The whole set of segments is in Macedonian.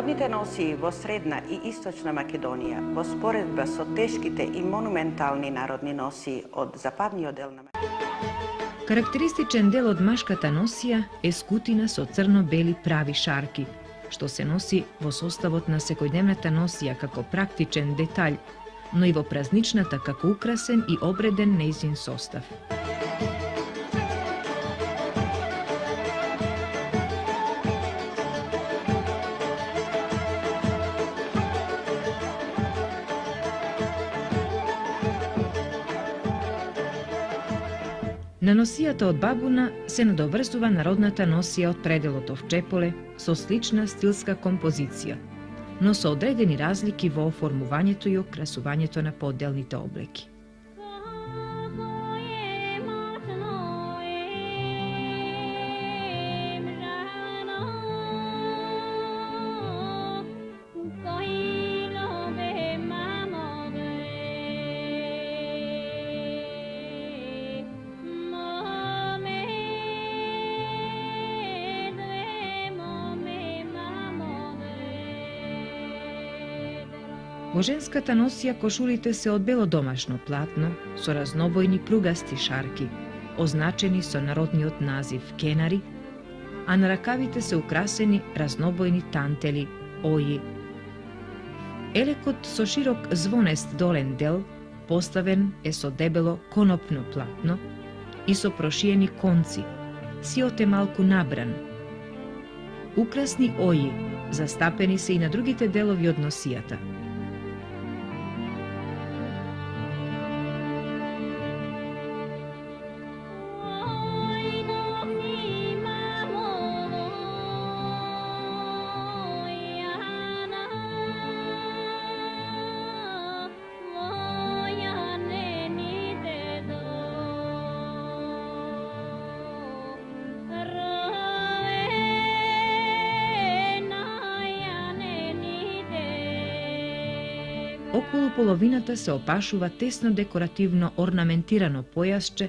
Народните носии во Средна и Источна Македонија во споредба со тешките и монументални народни носии од западниот дел на Македонија. Карактеристичен дел од машката носија е скутина со црно-бели прави шарки, што се носи во составот на секојдневната носија како практичен детаљ, но и во празничната како украсен и обреден нејзин состав. На носијата од бабуна се надоврзува народната носија од пределот Овчеполе со слична стилска композиција, но со одредени разлики во оформувањето и окрасувањето на поделните облеки. Во женската носија кошулите се од бело домашно платно со разнобојни пругасти шарки, означени со народниот назив кенари, а на ракавите се украсени разнобојни тантели, оји. Елекот со широк звонест долен дел поставен е со дебело конопно платно и со прошиени конци, сиот е малку набран. Украсни оји застапени се и на другите делови од носијата. Околу половината се опашува тесно декоративно орнаментирано појасче,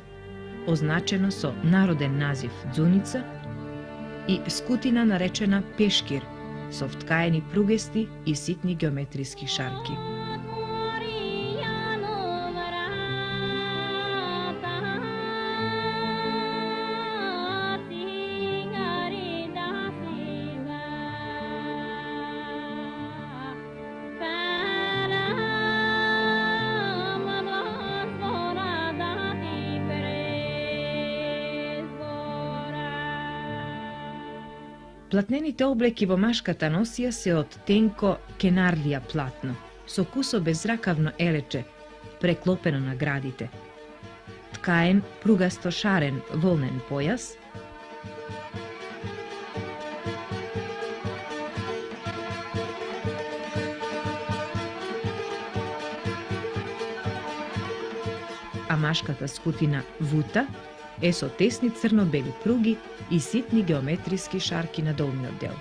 означено со народен назив дзуница и скутина наречена пешкир, со вткаени пругести и ситни геометриски шарки. Платнените облеки во машката носија се од тенко кенарлија платно, со кусо безракавно елече, преклопено на градите, ткаен пругасто шарен волнен појас, а машката скутина вута е со тесни црно-бели пруги и ситни геометриски шарки на долниот дел.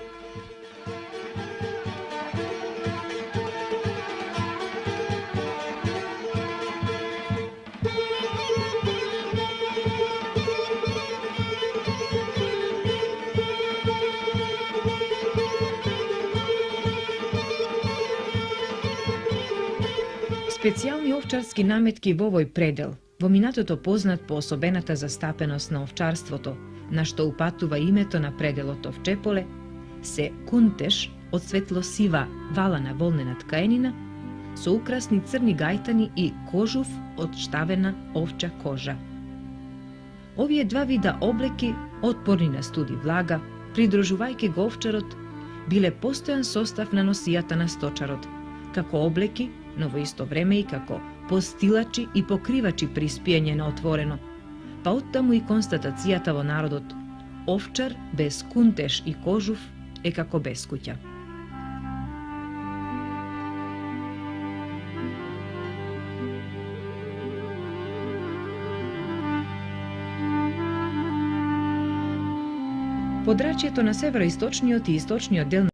Специјални овчарски наметки во овој предел, во минатото познат по особената застапеност на овчарството, на што упатува името на пределот Овчеполе, се кунтеш од светло-сива валана волнена ткаенина со украсни црни гајтани и кожув од штавена овча кожа. Овие два вида облеки, отпорни на студ и влага, придружувајќи го овчарот, биле постојан состав на носијата на сточарот, како облеки, но во исто време и како постилачи и покривачи при спиење на отворено, па оттаму и констатацијата во народот: овчар без кунтеш и кожув е како без куќа. Подрачјето на североисточниот и источниот дел